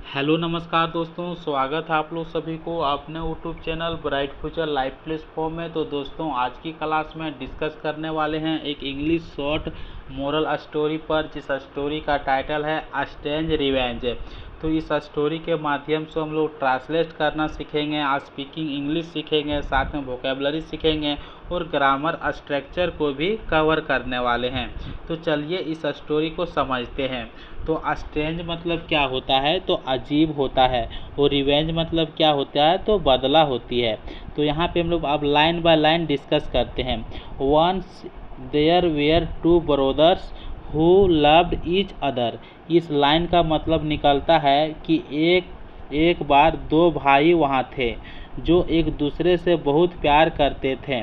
Hello नमस्कार दोस्तों, स्वागत है आप लोग सभी को अपने YouTube channel bright future live platform में। तो दोस्तों, आज की क्लास में डिस्कस करने वाले हैं एक इंग्लिश शॉर्ट मोरल स्टोरी पर, जिस स्टोरी का टाइटल है स्ट्रेंज रिवेंज। तो इस स्टोरी के माध्यम से हम लोग ट्रांसलेट करना सीखेंगे, स्पीकिंग इंग्लिश सीखेंगे, साथ में वोकेबलरी सीखेंगे और ग्रामर स्ट्रक्चर को भी कवर करने वाले हैं। तो चलिए इस स्टोरी को समझते हैं। तो स्ट्रेंज मतलब क्या होता है? तो अजीब होता है। और रिवेंज मतलब क्या होता है? तो बदला होती है। तो यहाँ पे हम लोग अब लाइन बाय लाइन डिस्कस करते हैं। Once there were two brothers who loved each other. इस लाइन का मतलब निकलता है कि एक बार दो भाई वहाँ थे जो एक दूसरे से बहुत प्यार करते थे।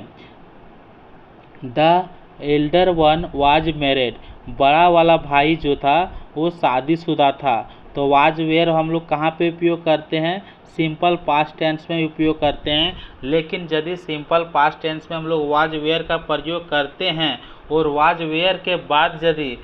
The Elder one was married. बड़ा वाला भाई जो था वो शादीशुदा था। तो वाज वेयर हम लोग कहाँ पे उपयोग करते हैं? सिंपल पास्ट टेंस में उपयोग करते हैं। लेकिन यदि सिंपल पास्ट टेंस में हम लोग वाज वेयर का प्रयोग करते हैं और वाज वेयर के बाद यदि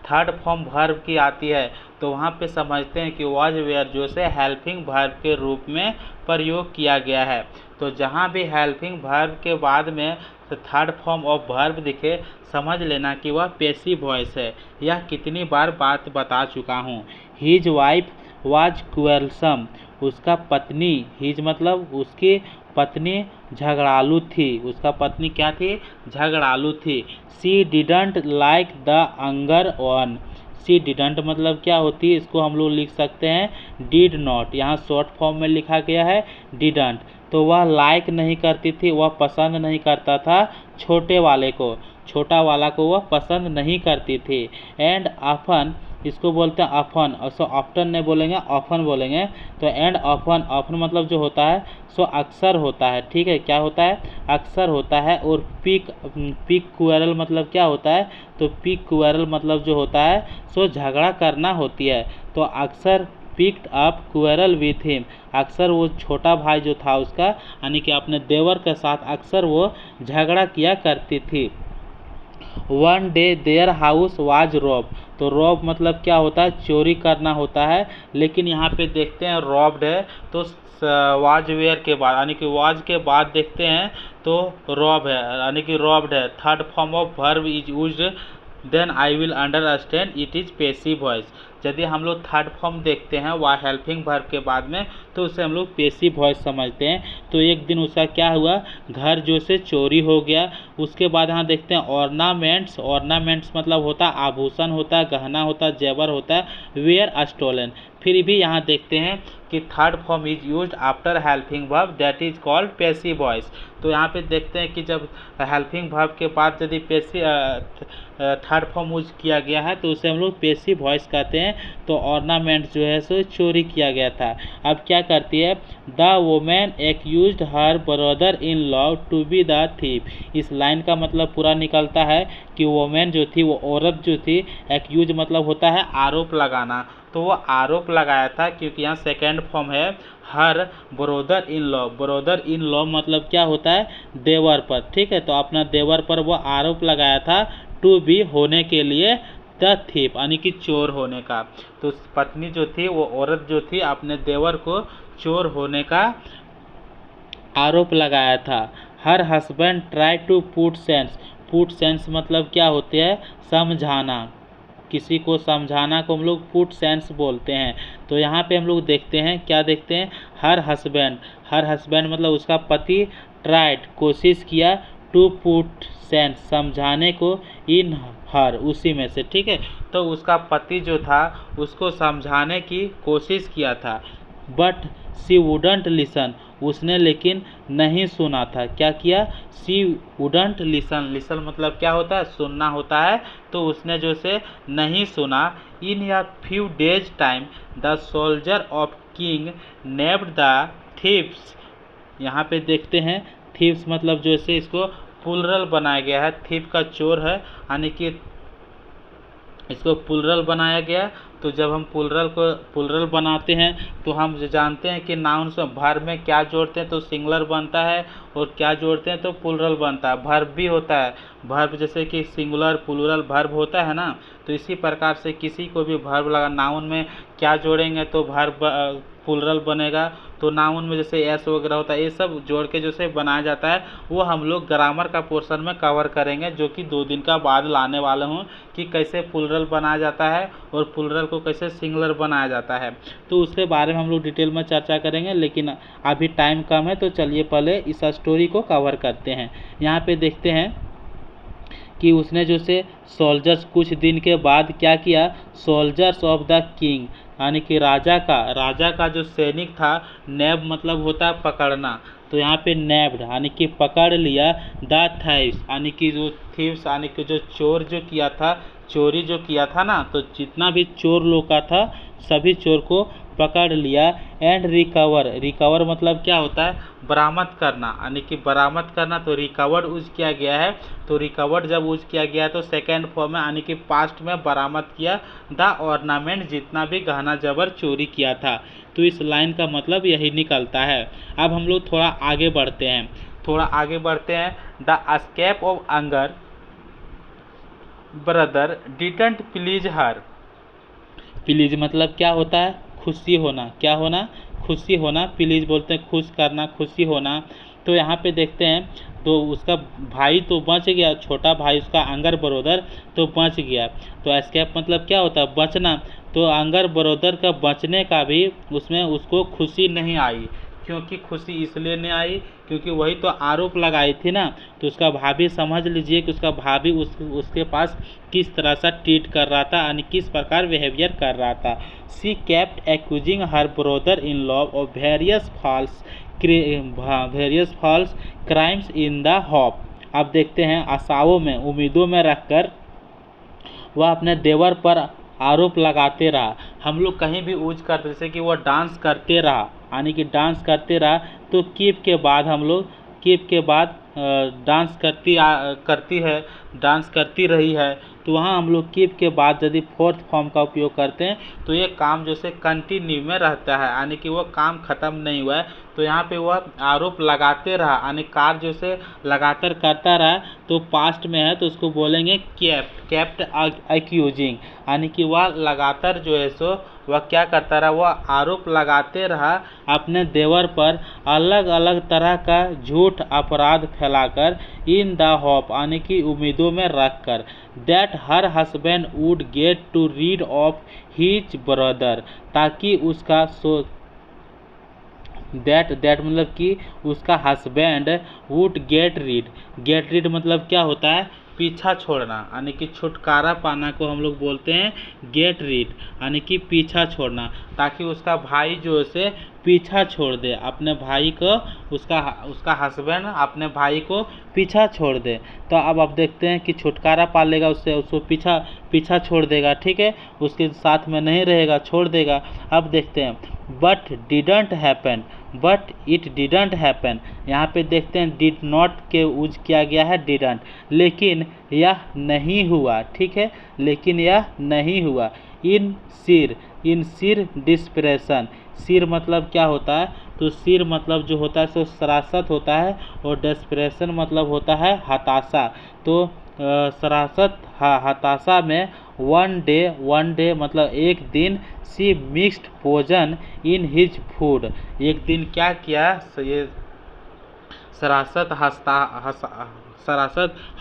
थर्ड फॉर्म वर्ब की आती है तो वहाँ पे समझते हैं कि वाज वेयर जो से हेल्पिंग वर्ब के रूप में प्रयोग किया गया है। तो जहाँ भी हेल्पिंग वर्ब के बाद में थर्ड फॉर्म ऑफ वर्ब दिखे, समझ लेना कि वह पैसिव वॉइस है। यह कितनी बार बात बता चुका हूँ। His wife was quarrelsome. उसका पत्नी, हिज मतलब उसकी पत्नी झगड़ालू थी। उसका पत्नी क्या थी? झगड़ालू थी। सी didn't like the अंगर one. C didn't मतलब क्या होती है? इसको हम लोग लिख सकते हैं डिड नॉट। यहाँ शॉर्ट फॉर्म में लिखा गया है डिडंट। तो वह लाइक नहीं करती थी, वह पसंद नहीं करता था छोटे वाले को, छोटा वाला को वह पसंद नहीं करती थी। एंड ऑफन, इसको बोलते हैं ऑफन। सो ऑफ्टन नहीं बोलेंगे, ऑफन बोलेंगे। तो एंड ऑफन, ऑफन मतलब जो होता है सो अक्सर होता है। ठीक है, क्या होता है? अक्सर होता है। और पिक क्वेरल मतलब क्या होता है? तो पिक क्वेरल मतलब जो होता है सो झगड़ा करना होती है। तो अक्सर picked up quarrel with him. अक्सर वो छोटा भाई जो था उसका, यानी कि अपने देवर के साथ अक्सर वो झगड़ा किया करती थी। One day their house was rob. तो रॉब मतलब क्या होता है? चोरी करना होता है। लेकिन यहाँ पे देखते हैं रॉब्ड है तो वाज वेयर के बाद, यानी कि वाज के बाद देखते हैं तो रॉब है, यानी कि रॉब्ड है। Third form of verb is used then I will understand it is passive voice. यदि हम लोग थर्ड फॉर्म देखते हैं वाह हेल्पिंग वर्ब के बाद में तो उसे हम लोग पैसिव वॉइस समझते हैं। तो एक दिन उसका क्या हुआ? घर जो से चोरी हो गया। उसके बाद यहाँ देखते हैं ऑर्नामेंट्स। ऑर्नामेंट्स मतलब होता है आभूषण, होता है गहना, होता है जेवर, होता है वेयर स्टोलन। फिर भी यहाँ देखते हैं कि third form is used after helping verb that is called passive voice. तो यहाँ पे देखते हैं कि जब हेल्पिंग वर्ब के बाद यदि थर्ड फॉर्म यूज किया गया है तो उसे हम लोग पैसिव वॉइस कहते हैं। तो ऑर्नामेंट जो है सो चोरी किया गया था। अब क्या करती है? The women accused her brother in law to be the thief. इस लाइन का मतलब पूरा निकलता है कि वोमेन जो थी, वो औरत जो थी, एक्यूज मतलब होता है आरोप लगाना। तो वो आरोप लगाया था, क्योंकि यहाँ सेकेंड फॉर्म है हर brother in law. Brother in law मतलब क्या होता है? देवर पर। ठीक है, तो अपना देवर पर वो आरोप लगाया था टू बी होने के लिए द थीफ, यानी कि चोर होने का। तो पत्नी जो थी, वो औरत जो थी, अपने देवर को चोर होने का आरोप लगाया था। Her husband try to put sense. Put sense मतलब क्या होते हैं? समझाना। किसी को समझाना को हम लोग पुट सेंस बोलते हैं। तो यहाँ पे हम लोग देखते हैं, क्या देखते हैं? Her husband. हर हस्बैंड मतलब उसका पति ट्राइड कोशिश किया, टू पुट सेंस समझाने को, इन हर उसी में से। ठीक है, तो उसका पति जो था उसको समझाने की कोशिश किया था। But she wouldn't listen. उसने लेकिन नहीं सुना था। क्या किया? सी वुडंट लिसन। लिसन मतलब क्या होता है? सुनना होता है। तो उसने जो से नहीं सुना। In a few days time the soldier of king nabbed the thieves. यहाँ पे देखते हैं थीव्स मतलब जो से इसको प्लुरल बनाया गया है। थीव का चोर है, यानी कि इसको प्लुरल बनाया गया। तो जब हम प्लुरल बनाते हैं तो हम जानते हैं कि नाउन से वर्ब में क्या जोड़ते हैं तो सिंगुलर बनता है, और क्या जोड़ते हैं तो प्लुरल बनता है। वर्ब भी होता है, वर्ब जैसे कि सिंगुलर प्लुरल वर्ब होता है ना, तो इसी प्रकार से किसी को भी वर्ब लगा नाउन में क्या जोड़ेंगे तो वर्ब प्लुरल बनेगा। तो नाउन में जैसे एस वगैरह होता है, ये सब जोड़ के जैसे बनाया जाता है, वो हम लोग ग्रामर का पोर्शन में कवर करेंगे, जो कि 2 दिन का बाद लाने वाले हूँ कि कैसे प्लुरल बनाया जाता है और प्लुरल को कैसे सिंगुलर बनाया जाता है। तो उसके बारे में हम लोग डिटेल में चर्चा करेंगे, लेकिन अभी टाइम कम है तो चलिए पहले इस स्टोरी को कवर करते हैं। यहाँ पे देखते हैं कि उसने जो से सोल्जर्स कुछ दिन के बाद क्या किया, सोल्जर्स ऑफ द किंग यानी कि राजा का जो सैनिक था, नैब मतलब होता है पकड़ना, तो यहाँ पे नैब्ड यानी कि पकड़ लिया, द थीव्स यानी कि जो थीव्स यानी कि जो चोर जो किया था, चोरी जो किया था ना, तो जितना भी चोर लोग का था सभी चोर को पकड़ लिया। एंड रिकवर मतलब क्या होता है, बरामद करना यानी कि बरामद करना, तो रिकवर्ड यूज किया गया है। तो रिकवर्ड जब यूज किया गया है तो सेकेंड फॉर्म में यानी कि पास्ट में बरामद किया द ऑर्नामेंट, जितना भी गहना जबर चोरी किया था। तो इस लाइन का मतलब यही निकलता है। अब हम लोग थोड़ा आगे बढ़ते हैं। The escape of anger brother didn't please her. Please मतलब क्या होता है, खुशी होना, क्या होना, खुशी होना। प्लीज बोलते हैं खुश करना, खुशी होना। तो यहाँ पे देखते हैं तो उसका भाई तो बच गया, छोटा भाई उसका अंगर ब्रदर तो बच गया। तो एस्केप मतलब क्या होता है, बचना। तो अंगर ब्रदर का बचने का भी उसमें उसको खुशी नहीं आई। क्योंकि खुशी इसलिए नहीं आई क्योंकि वही तो आरोप लगाई थी ना। तो उसका भाभी समझ लीजिए कि उसका भाभी उसके पास किस तरह से ट्रीट कर रहा था, यानी किस प्रकार बिहेवियर कर रहा था। She kept accusing her brother in law of various false crimes in the hope. अब देखते हैं आशाओं में, उम्मीदों में रखकर वह अपने देवर पर आरोप लगाते रहा। हम लोग कहीं भी यूज करते जैसे कि वह डांस करते रहा, यानी कि डांस करते रहा, तो कीप के बाद हम लोग कीप के बाद डांस करती रही है। तो वहाँ हम लोग कीप के बाद यदि फोर्थ फॉर्म का उपयोग करते हैं तो ये काम जैसे कंटिन्यू में रहता है, यानी कि वो काम खत्म नहीं हुआ है। तो यहाँ पे वह आरोप लगाते रहा, यानी कार्य जैसे लगातार करता रहा, तो पास्ट में है तो उसको बोलेंगे केप्ट एक्यूजिंग, यानी कि वह लगातार जो है सो वह क्या करता रहा, वह आरोप लगाते रहा अपने देवर पर अलग अलग तरह का झूठ अपराध फैलाकर, इन द होप यानी कि उम्मीदों में रखकर, that her husband would get to rid of his brother, ताकि उसका दैट मतलब कि उसका हस्बैंड वुड गेट रीड मतलब क्या होता है, पीछा छोड़ना, यानी कि छुटकारा पाना को हम लोग बोलते हैं गेट रीड, यानी कि पीछा छोड़ना, ताकि उसका भाई जो है पीछा छोड़ दे अपने भाई को, उसका हस्बैंड अपने भाई को पीछा छोड़ दे। तो अब आप देखते हैं कि छुटकारा पा लेगा उससे, उसको पीछा छोड़ देगा, ठीक है, उसके साथ में नहीं रहेगा, छोड़ देगा। अब देखते हैं बट इट डिडंट हैपन। यहाँ पे देखते हैं डिड नॉट के यूज किया गया है डिडंट, लेकिन यह नहीं हुआ, ठीक है, लेकिन यह नहीं हुआ। इन सिर डिस्प्रेशन, सिर मतलब क्या होता है, तो सिर मतलब जो होता है सो सरासत होता है, और डिस्प्रेशन मतलब होता है हताशा। तो सरासत हताशा में वन डे मतलब एक दिन, she mixed poison in his food, एक दिन क्या किया, ये सरासत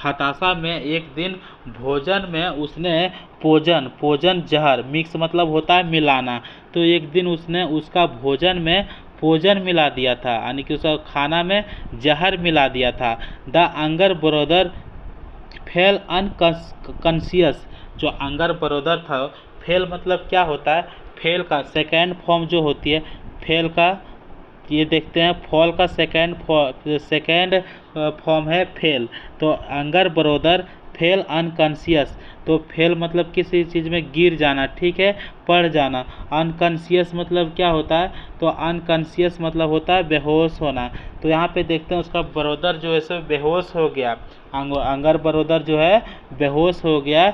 हताशा में एक दिन भोजन में उसने पोजन जहर, मिक्स मतलब होता है मिलाना, तो एक दिन उसने उसका भोजन में पोजन मिला दिया था, यानी कि उसका खाना में जहर मिला दिया था। द अंगर ब्रदर फेल अनकॉन्शियस, जो अंगर ब्रदर था, फेल मतलब क्या होता है, फेल का सेकेंड फॉर्म जो होती है, फेल का ये देखते हैं, फॉल का सेकेंड फॉर्म है फेल। तो अंगर ब्रदर फेल अनकॉन्शियस, तो फेल मतलब किसी चीज़ में गिर जाना, ठीक है, पड़ जाना। अनकॉन्शियस मतलब क्या होता है, तो अनकॉन्शियस मतलब होता है बेहोश होना। तो यहाँ पे देखते हैं उसका ब्रदर जो है सो बेहोश हो गया, अंगर ब्रदर जो है बेहोश हो गया।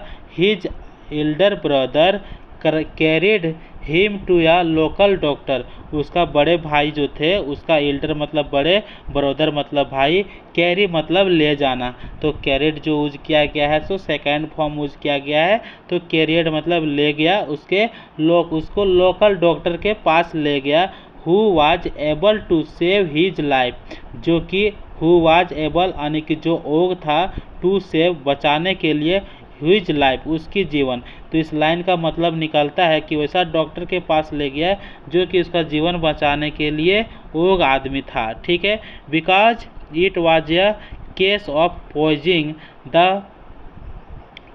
Elder brother carried him to a local doctor. उसका बड़े भाई जो थे, उसका एल्डर मतलब बड़े, ब्रदर मतलब भाई, कैरी मतलब ले जाना, तो कैरिड जो यूज किया गया है तो सेकंड फॉर्म यूज किया गया है, तो कैरियड मतलब ले गया, उसको लोकल डॉक्टर के पास ले गया। Who was able to save his life, जो कि हु वाज एबल यानी कि जो ओग था, टू सेव बचाने के लिए, हिज लाइफ उसकी जीवन। तो इस लाइन का मतलब निकलता है कि वैसा डॉक्टर के पास ले गया जो कि उसका जीवन बचाने के लिए ओग आदमी था। ठीक है, because it was a case of poisoning the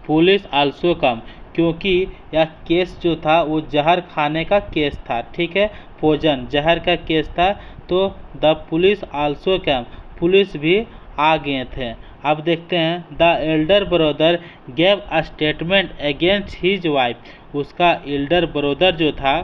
police also come, क्योंकि यह केस जो था वो जहर खाने का केस था। ठीक है, पोजन जहर का केस था, तो the police also come, police भी आ गए थे। अब देखते हैं, the Elder brother gave a statement against his wife. उसका एल्डर ब्रदर जो था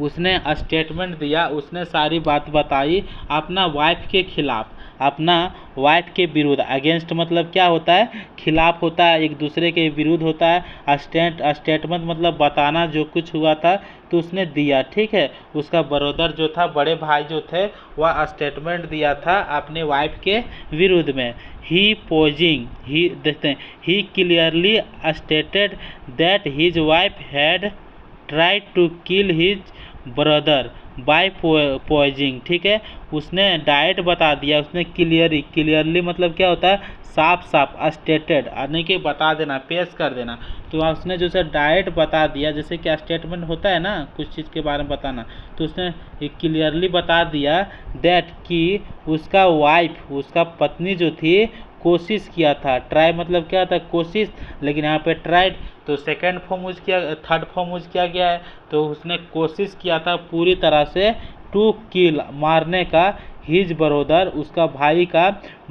उसने स्टेटमेंट दिया, उसने सारी बात बताई अपना वाइफ के खिलाफ, अपना वाइफ के विरुद्ध। अगेंस्ट मतलब क्या होता है, खिलाफ होता है, एक दूसरे के विरुद्ध होता है। स्टेटमेंट मतलब बताना जो कुछ हुआ था, तो उसने दिया। ठीक है, उसका ब्रदर जो था, बड़े भाई जो थे, वह स्टेटमेंट दिया था अपने वाइफ के विरुद्ध में। ही पोजिंग, ही देखते हैं, he clearly stated that his wife had try to kill his brother by poisoning. ठीक है, उसने डाइट बता दिया, उसने क्लियरली मतलब क्या होता है, साफ साफ, स्टेटेड यानी कि बता देना, पेश कर देना। तो उसने जो है डाइट बता दिया, जैसे कि स्टेटमेंट होता है ना, कुछ चीज़ के बारे में बताना, तो उसने क्लियरली बता दिया दैट कि उसका वाइफ, उसका पत्नी जो थी, कोशिश किया था। ट्राई मतलब क्या था, कोशिश, लेकिन यहाँ पे ट्राइड, तो सेकंड फॉर्म यूज किया, थर्ड फॉर्म यूज किया गया है, तो उसने कोशिश किया था पूरी तरह से टू किल मारने का, हिज ब्रदर उसका भाई का,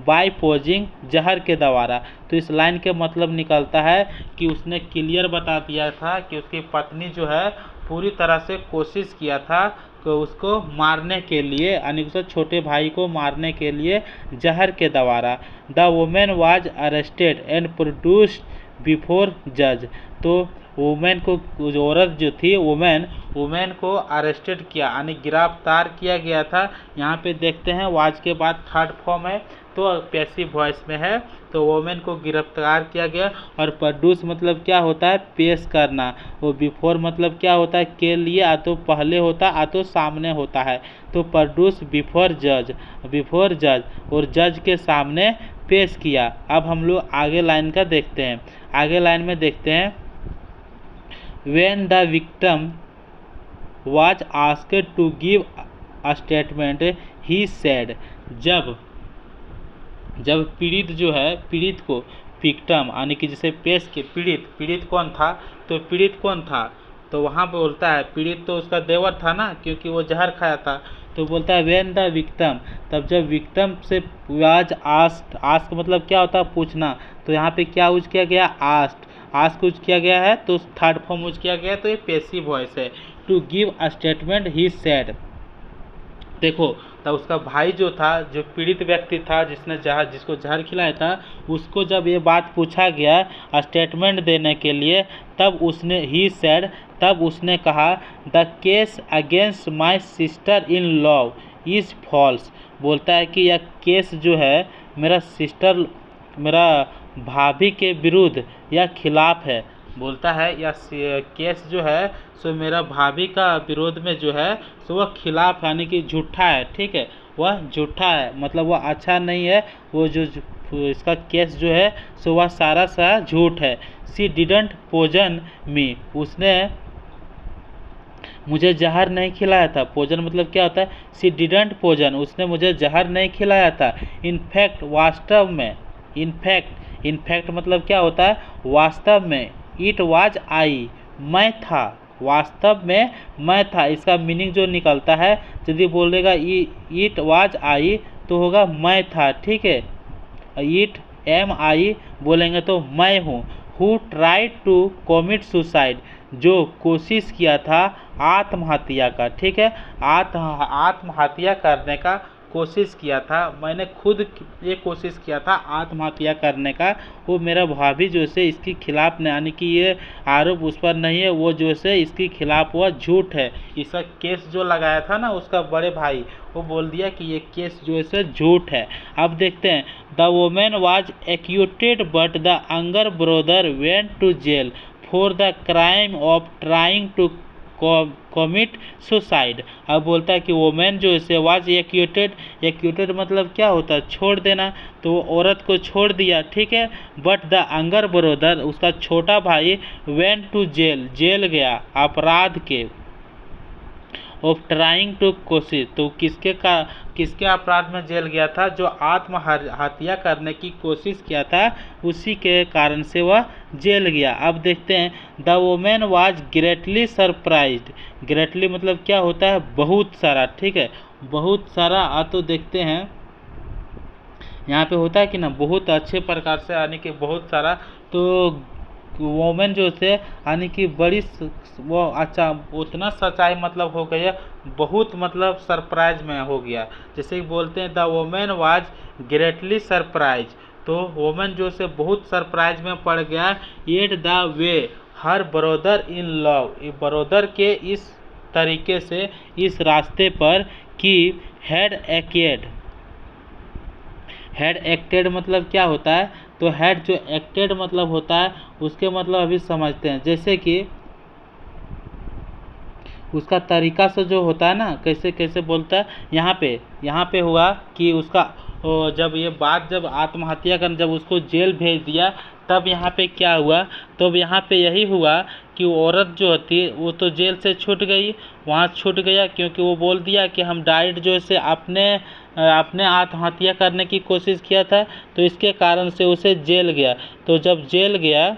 बाय पोजिंग जहर के द्वारा। तो इस लाइन के मतलब निकलता है कि उसने क्लियर बता दिया था कि उसकी पत्नी जो है पूरी तरह से कोशिश किया था कि उसको मारने के लिए, यानी उसके छोटे भाई को मारने के लिए जहर के द्वारा। The women was arrested and produced before जज। तो वुमेन को, औरत जो थी, वुमेन को अरेस्टेड किया, यानी गिरफ्तार किया गया था। यहाँ पे देखते हैं वाज के बाद थर्ड फॉर्म है, तो पैसिव वॉइस में है, तो वुमेन को गिरफ्तार किया गया। और प्रोड्यूस मतलब क्या होता है, पेश करना। वो बिफोर मतलब क्या होता है, के लिए आ तो पहले होता, आ तो सामने होता है, तो प्रोड्यूस बिफोर जज, और जज के सामने पेश किया। अब हम लोग आगे लाइन का देखते हैं, आगे लाइन में देखते हैं, when the victim was asked to give a statement he said, जब पीड़ित जो है, पीड़ित को विक्टिम यानी कि जिसे पेश के, पीड़ित कौन था, तो पीड़ित कौन था, तो वहाँ पे बोलता है पीड़ित तो उसका देवर था ना, क्योंकि वो जहर खाया था, तो बोलता है व्हेन द विक्टिम, तब जब विक्टिम से वाज आस्क मतलब क्या होता है, पूछना, तो यहाँ पे क्या यूज किया गया, आस्क यूज किया गया है, तो थर्ड फॉर्म यूज किया गया है, तो ये पैसिव वॉइस है। To give a statement he said, देखो, तब उसका भाई जो था, जो पीड़ित व्यक्ति था, जिसको जहर खिलाया था, उसको जब ये बात पूछा गया स्टेटमेंट देने के लिए, तब उसने कहा the case against my sister in law is false. बोलता है कि यह केस जो है मेरा भाभी के विरुद्ध या खिलाफ है। बोलता है यह केस जो है सो मेरा भाभी का विरोध में जो है सो वह खिलाफ, यानी कि झूठा है। ठीक है, वह झूठा है, मतलब वह अच्छा नहीं है, वो जो इसका केस जो है सो वह सारा झूठ है। सी डिडंट पोजन मी, उसने मुझे जहर नहीं खिलाया था। पोजन मतलब क्या होता है, सी डिडंट पोजन, उसने मुझे जहर नहीं खिलाया था। इनफैक्ट वास्तव में, इनफैक्ट मतलब क्या होता है, वास्तव में। इट वाज आई, मैं था, वास्तव में मैं था, इसका मीनिंग जो निकलता है, यदि बोलेगा इट वाज आई तो होगा मैं था। ठीक है, इट एम आई बोलेंगे तो मैं हूँ। Who tried to commit suicide, जो कोशिश किया था आत्महत्या का। ठीक है, आत्महत्या करने का कोशिश किया था, मैंने खुद ये कोशिश किया था आत्महत्या करने का, वो मेरा भाभी जो है इसके खिलाफ नहीं, यानी कि ये आरोप उस पर नहीं है, वो जो है इसके खिलाफ वह झूठ है। इसका केस जो लगाया था ना उसका बड़े भाई, वो बोल दिया कि ये केस जो है झूठ है। अब देखते हैं, the women was acquitted but the younger brother went to jail for the crime of trying to commit suicide. अब बोलता है कि वोमेन जो है वाज एक्यूटेड, एक्यूटेड मतलब क्या होता है, छोड़ देना, तो वो औरत को छोड़ दिया, ठीक है। बट द यंगर ब्रदर, उसका छोटा भाई, वेंट टू जेल, जेल गया अपराध के, ऑफ ट्राइंग टू कोशिश, तो किसके अपराध में जेल गया था, जो आत्महत्या करने की कोशिश किया था उसी के कारण से वह जेल गया। अब देखते हैं, the women was greatly surprised, greatly मतलब क्या होता है, बहुत सारा, ठीक है, बहुत सारा। तो देखते हैं यहाँ पे होता है कि ना बहुत अच्छे प्रकार से, यानी कि बहुत सारा, तो वोमेन जो थे यानी कि बड़ी वो अच्छा उतना सच्चाई मतलब हो गया, बहुत मतलब सरप्राइज में हो गया। जैसे कि बोलते हैं the women was greatly surprise, तो वोमेन जो से बहुत सरप्राइज में पड़ गया। At the way her brother in love, brother के इस तरीके से, इस रास्ते पर कि हैड एक्टेड मतलब क्या होता है, तो हैड जो एक्टेड मतलब होता है उसके मतलब अभी समझते हैं। जैसे कि उसका तरीका से जो होता है ना, कैसे कैसे बोलता है, यहाँ पे हुआ कि उसका जब ये बात, जब आत्महत्या कर, जब उसको जेल भेज दिया, तब यहाँ पे क्या हुआ, तो यहाँ पे यही हुआ कि वो औरत जो होती वो तो जेल से छूट गई, वहाँ छूट गया क्योंकि वो बोल दिया कि हम डायरेक्ट जो है अपने आत्महत्या करने की कोशिश किया था, तो इसके कारण से उसे जेल गया। तो जब जेल गया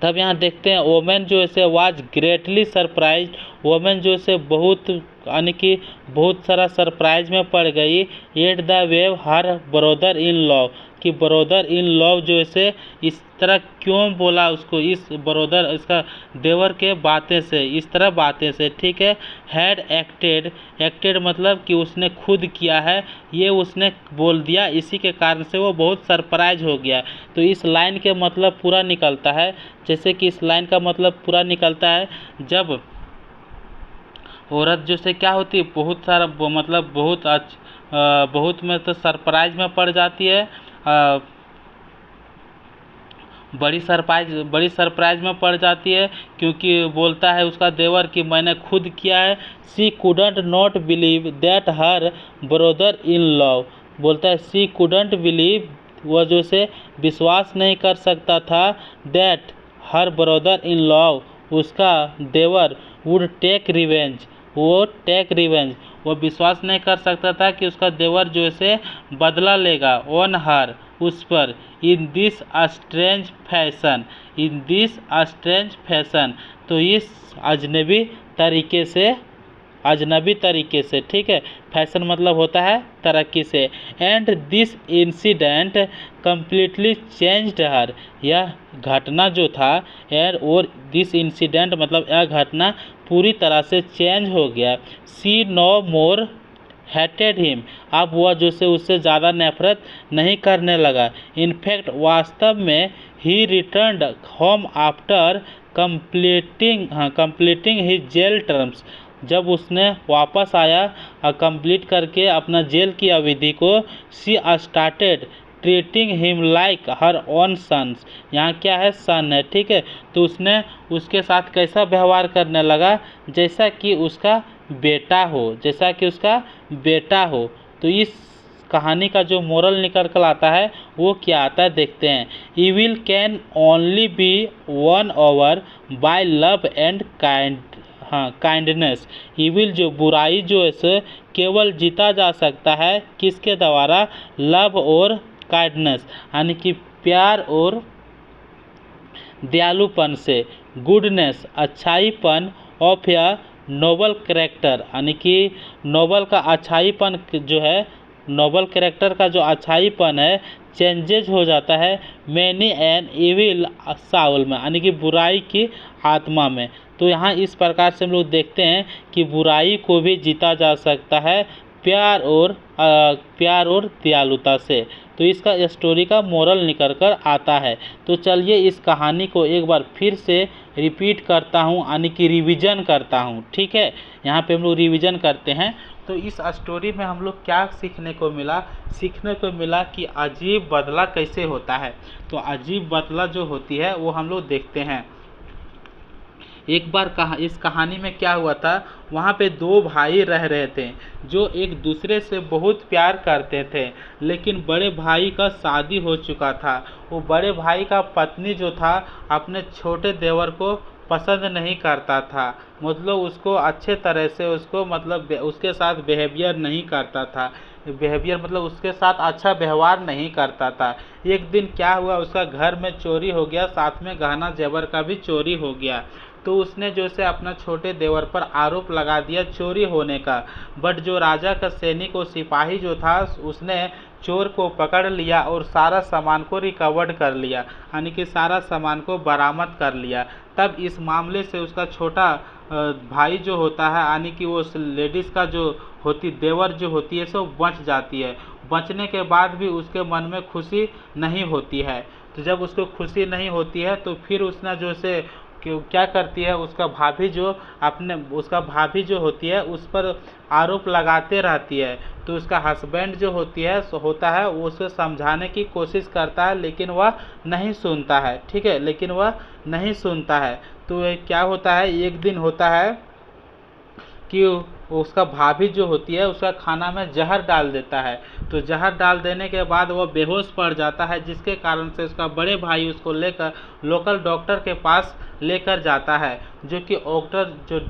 तब यहाँ देखते हैं वोमेन जो है वाज ग्रेटली सरप्राइज, वोमेन जो है बहुत यानी कि बहुत सारा सरप्राइज में पड़ गई। At the wave her brother in law, कि ब्रदर इन लॉ जो है इस तरह क्यों बोला उसको, इस ब्रदर इसका देवर के बातें से, इस तरह बातें से, ठीक है। हैड एक्टेड मतलब कि उसने खुद किया है, ये उसने बोल दिया, इसी के कारण से वो बहुत सरप्राइज हो गया। तो इस लाइन के मतलब पूरा निकलता है, जैसे कि इस लाइन का मतलब पूरा निकलता है, जब औरत जो से क्या होती है, बहुत सारा मतलब बहुत में तो सरप्राइज में पड़ जाती है, बड़ी सरप्राइज में पड़ जाती है, क्योंकि बोलता है उसका देवर कि मैंने खुद किया है। She couldn't not believe that her brother in law, बोलता है सी कुडंट बिलीव, वह जो से विश्वास नहीं कर सकता था, that her brother in law, उसका देवर वुड टेक रिवेंज, वो विश्वास नहीं कर सकता था कि उसका देवर जो है बदला लेगा ऑन हर, उस पर, इन दिस स्ट्रेंज फैशन, तो इस अजनबी तरीके से, ठीक है, फैशन मतलब होता है तरक्की से। And this incident completely changed हर, यह घटना जो था, एंड और दिस इंसिडेंट मतलब यह घटना पूरी तरह से चेंज हो गया। सी नो मोर हेटेड हिम, अब वह जो से उससे ज़्यादा नफरत नहीं करने लगा। इनफैक्ट वास्तव में ही returned home after completing his jail terms, जब उसने वापस आया कंप्लीट करके अपना जेल की अवधि को, she started treating him like her own sons, यहाँ क्या है, सन है, ठीक है, तो उसने उसके साथ कैसा व्यवहार करने लगा, जैसा कि उसका बेटा हो। तो इस कहानी का जो मोरल निकल कर आता है वो क्या आता है, देखते हैं। Evil can only be won over by love and kindness, evil जो बुराई जो है केवल जीता जा सकता है किसके द्वारा, लव और काइंडनेस, यानी कि प्यार और दयालुपन से, गुडनेस अच्छाईपन, ऑफ या नोबल कैरेक्टर, यानी कि नोबल का अच्छाईपन जो है, नोबल कैरेक्टर का जो अच्छाईपन है चेंजेज हो जाता है मैनी एन इविल साउल में, यानी कि बुराई की आत्मा में। तो यहाँ इस प्रकार से हम लोग देखते हैं कि बुराई को भी जीता जा सकता है प्यार और दयालुता से। तो इसका स्टोरी का मोरल निकल कर आता है। तो चलिए इस कहानी को एक बार फिर से रिपीट करता हूँ, यानी कि रिवीजन करता हूँ। ठीक है, यहाँ पे हम लोग रिवीजन करते हैं। तो इस स्टोरी में हम लोग क्या सीखने को मिला कि अजीब बदला कैसे होता है। तो अजीब बदला जो होती है वो हम लोग देखते हैं। एक बार इस कहानी में क्या हुआ था, वहाँ पे दो भाई रह रहे थे जो एक दूसरे से बहुत प्यार करते थे, लेकिन बड़े भाई का शादी हो चुका था। वो बड़े भाई का पत्नी जो था अपने छोटे देवर को पसंद नहीं करता था, मतलब उसको अच्छे तरह से उसके साथ बिहेवियर नहीं करता था। बिहेवियर मतलब उसके साथ अच्छा व्यवहार नहीं करता था। एक दिन क्या हुआ, उसका घर में चोरी हो गया, साथ में गहना जेवर का भी चोरी हो गया। तो उसने जो से अपना छोटे देवर पर आरोप लगा दिया चोरी होने का। बट जो राजा का सैनिक और सिपाही जो था उसने चोर को पकड़ लिया और सारा सामान को रिकवर्ड कर लिया, यानी कि सारा सामान को बरामद कर लिया। तब इस मामले से उसका छोटा भाई जो होता है, यानी कि वो लेडीज़ का जो देवर जो होती है सो बच जाती है। बचने के बाद भी उसके मन में खुशी नहीं होती है। तो जब उसको खुशी नहीं होती है तो फिर उसने जो से क्या करती है, उसका भाभी जो होती है उस पर आरोप लगाते रहती है। तो उसका हस्बैंड जो होता है वो उसे समझाने की कोशिश करता है, लेकिन वह नहीं सुनता है। ठीक है, लेकिन वह नहीं सुनता है। तो क्या होता है, एक दिन होता है कि उसका भाभी जो होती है उसका खाना में जहर डाल देता है। तो जहर डाल देने के बाद वो बेहोश पड़ जाता है, जिसके कारण से उसका बड़े भाई उसको लेकर लोकल डॉक्टर के पास लेकर जाता है, जो कि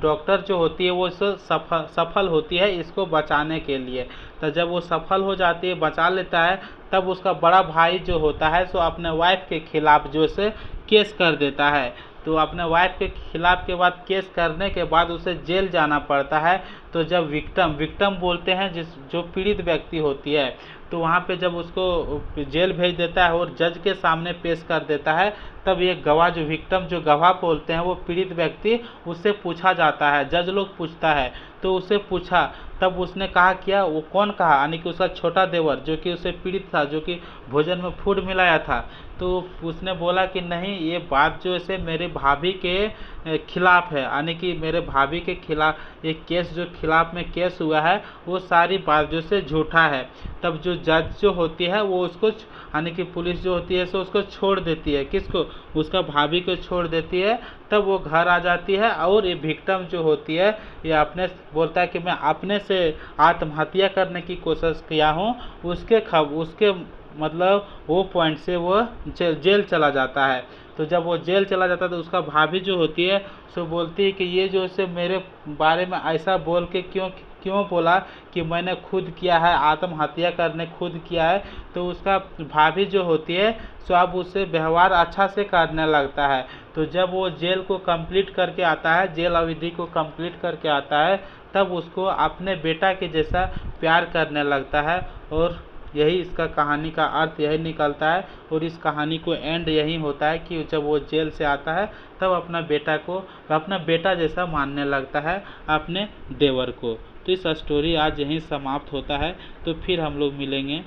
डॉक्टर जो होती है वो सफल होती है इसको बचाने के लिए। तो जब वो सफल हो जाती है, बचा लेता है, तब उसका बड़ा भाई जो होता है सो अपने वाइफ के खिलाफ जो से केस कर देता है। तो अपने वाइफ के खिलाफ के बाद केस करने के बाद उसे जेल जाना पड़ता है। तो जब विक्टिम बोलते हैं जो पीड़ित व्यक्ति होती है, तो वहाँ पे जब उसको जेल भेज देता है और जज के सामने पेश कर देता है, तब ये गवाह जो गवाह बोलते हैं वो पीड़ित व्यक्ति, उससे पूछा जाता है, जज लोग पूछता है। तो उसे पूछा, तब उसने कहा क्या, वो कौन कहा, यानी कि उसका छोटा देवर जो कि उसे पीड़ित था, जो कि भोजन में फूड मिलाया था। तो उसने बोला कि नहीं, ये बात जो है मेरे भाभी के खिलाफ है, यानी कि मेरे भाभी के खिलाफ एक केस जो खिलाफ में केस हुआ है वो सारी बात जो से झूठा है। तब जो जज जो होती है वो उसको, यानी कि पुलिस जो होती है सो उसको छोड़ देती है। किसको, उसका भाभी को छोड़ देती है। तब वो घर आ जाती है और ये विक्टिम जो होती है ये बोलता है कि मैं अपने से आत्महत्या करने की कोशिश किया हूँ। उसके मतलब वो पॉइंट से वो जेल चला जाता है। तो जब वो जेल चला जाता है तो उसका भाभी जो होती है सो बोलती है कि ये जो से मेरे बारे में ऐसा बोल के क्यों बोला कि मैंने खुद किया है, आत्महत्या करने खुद किया है। तो उसका भाभी जो होती है सो अब उससे व्यवहार अच्छा से करने लगता है। तो जब वो जेल को कंप्लीट करके आता है, जेल अवधि को कंप्लीट करके आता है, तब उसको अपने बेटा के जैसा प्यार करने लगता है। और यही इसका कहानी का अर्थ यही निकलता है। और इस कहानी को एंड यही होता है कि जब वो जेल से आता है तब अपना बेटा जैसा मानने लगता है अपने देवर को। तो इस स्टोरी आज यहीं समाप्त होता है। तो फिर हम लोग मिलेंगे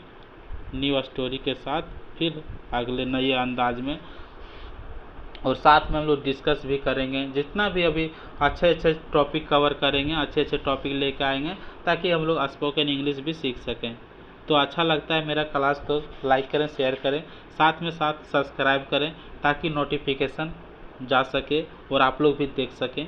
न्यू स्टोरी के साथ, फिर अगले नए अंदाज में, और साथ में हम लोग डिस्कस भी करेंगे। जितना भी अभी अच्छे टॉपिक कवर करेंगे, अच्छे टॉपिक लेकर आएंगे, ताकि हम लोग स्पोकन इंग्लिश भी सीख सकें। तो अच्छा लगता है मेरा क्लास तो लाइक करें, शेयर करें, साथ में सब्सक्राइब करें, ताकि नोटिफिकेशन जा सके और आप लोग भी देख सकें।